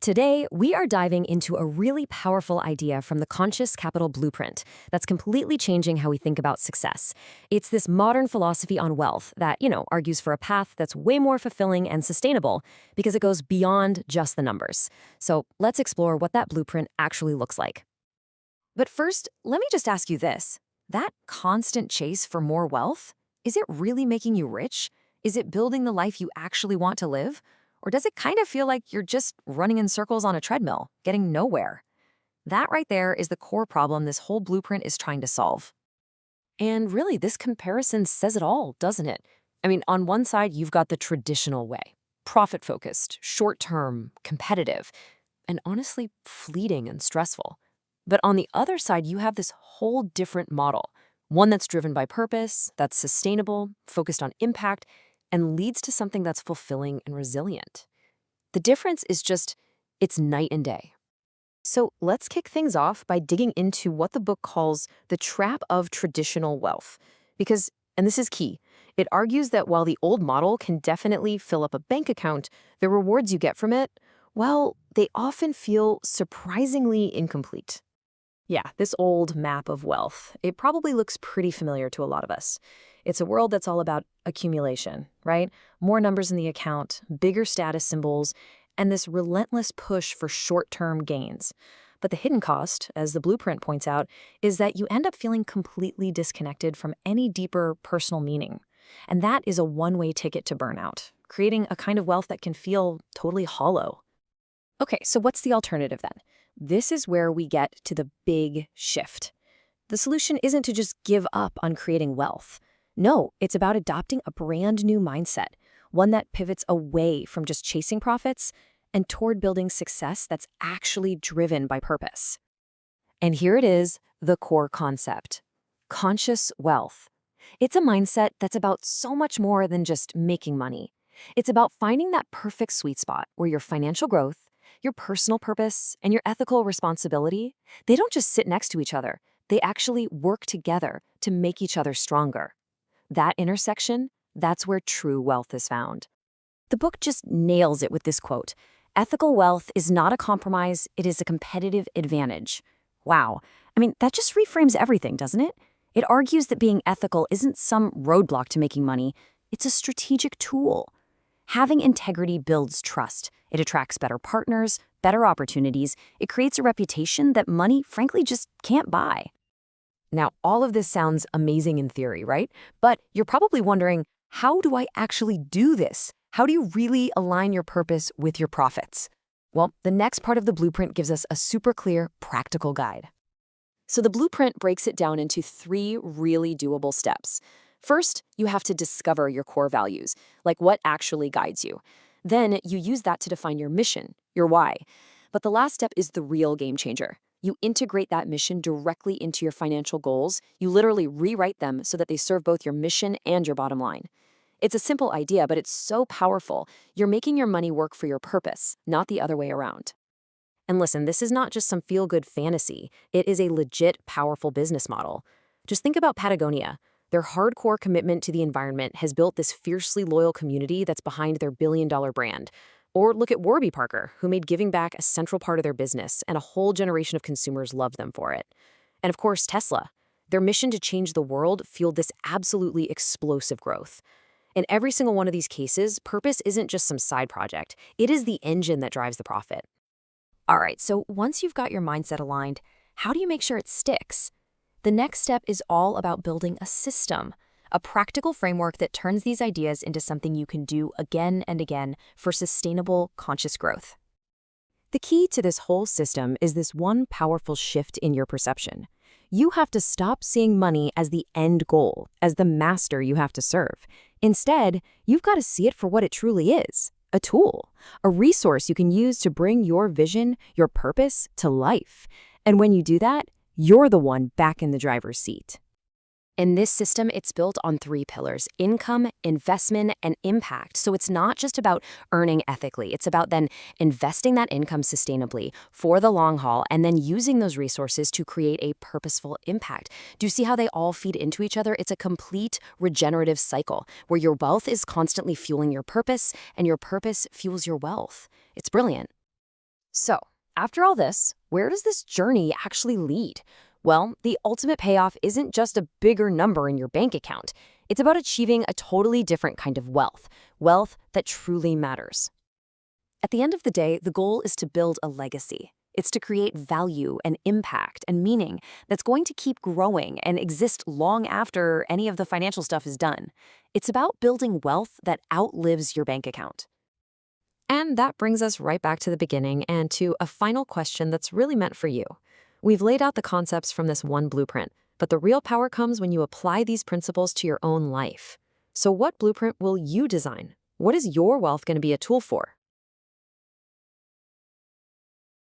Today, we are diving into a really powerful idea from the Conscious Capital Blueprint that's completely changing how we think about success. It's this modern philosophy on wealth that, argues for a path that's way more fulfilling and sustainable because it goes beyond just the numbers. So let's explore what that blueprint actually looks like. But first, let me just ask you this. That constant chase for more wealth, is it really making you rich? Is it building the life you actually want to live? Or does it kind of feel like you're just running in circles on a treadmill, getting nowhere? That right there is the core problem this whole blueprint is trying to solve. And really, this comparison says it all, doesn't it? I mean, on one side, you've got the traditional way, profit-focused, short-term, competitive, and honestly, fleeting and stressful. But on the other side, you have this whole different model, one that's driven by purpose, that's sustainable, focused on impact, and leads to something that's fulfilling and resilient. The difference is just, it's night and day. So let's kick things off by digging into what the book calls the trap of traditional wealth. Because, and this is key, it argues that while the old model can definitely fill up a bank account, the rewards you get from it, well, they often feel surprisingly incomplete. Yeah, this old map of wealth, it probably looks pretty familiar to a lot of us. It's a world that's all about accumulation, right? More numbers in the account, bigger status symbols, and this relentless push for short-term gains. But the hidden cost, as the blueprint points out, is that you end up feeling completely disconnected from any deeper personal meaning. And that is a one-way ticket to burnout, creating a kind of wealth that can feel totally hollow. Okay, so what's the alternative then? This is where we get to the big shift. The solution isn't to just give up on creating wealth. No, it's about adopting a brand new mindset, one that pivots away from just chasing profits and toward building success that's actually driven by purpose. And here it is, the core concept: conscious wealth. It's a mindset that's about so much more than just making money. It's about finding that perfect sweet spot where your financial growth, your personal purpose, and your ethical responsibility, they don't just sit next to each other. They actually work together to make each other stronger. That intersection, that's where true wealth is found. The book just nails it with this quote: "Ethical wealth is not a compromise, it is a competitive advantage." Wow. I mean, that just reframes everything, doesn't it? It argues that being ethical isn't some roadblock to making money. It's a strategic tool. Having integrity builds trust. It attracts better partners, better opportunities. It creates a reputation that money, frankly, just can't buy. Now, all of this sounds amazing in theory, right? But you're probably wondering, how do I actually do this? How do you really align your purpose with your profits? Well, the next part of the blueprint gives us a super clear, practical guide. So the blueprint breaks it down into 3 really doable steps. First, you have to discover your core values, like what actually guides you. Then you use that to define your mission, your why. But the last step is the real game changer. You integrate that mission directly into your financial goals. You literally rewrite them so that they serve both your mission and your bottom line. It's a simple idea, but it's so powerful. You're making your money work for your purpose, not the other way around. And listen, this is not just some feel-good fantasy. It is a legit, powerful business model. Just think about Patagonia. Their hardcore commitment to the environment has built this fiercely loyal community that's behind their billion-dollar brand. Or look at Warby Parker, who made giving back a central part of their business, and a whole generation of consumers loved them for it. And of course, Tesla. Their mission to change the world fueled this absolutely explosive growth. In every single one of these cases, purpose isn't just some side project. It is the engine that drives the profit. All right, so once you've got your mindset aligned, how do you make sure it sticks? The next step is all about building a system, a practical framework that turns these ideas into something you can do again and again for sustainable, conscious growth. The key to this whole system is this one powerful shift in your perception. You have to stop seeing money as the end goal, as the master you have to serve. Instead, you've got to see it for what it truly is: a tool, a resource you can use to bring your vision, your purpose to life. And when you do that, you're the one back in the driver's seat. In this system, it's built on 3 pillars: income, investment, and impact. So it's not just about earning ethically. It's about then investing that income sustainably for the long haul and then using those resources to create a purposeful impact. Do you see how they all feed into each other? It's a complete regenerative cycle where your wealth is constantly fueling your purpose and your purpose fuels your wealth. It's brilliant. So, after all this, where does this journey actually lead? Well, the ultimate payoff isn't just a bigger number in your bank account. It's about achieving a totally different kind of wealth that truly matters. At the end of the day, the goal is to build a legacy. It's to create value and impact and meaning that's going to keep growing and exist long after any of the financial stuff is done. It's about building wealth that outlives your bank account. And that brings us right back to the beginning and to a final question that's really meant for you. We've laid out the concepts from this one blueprint, but the real power comes when you apply these principles to your own life. So what blueprint will you design? What is your wealth going to be a tool for?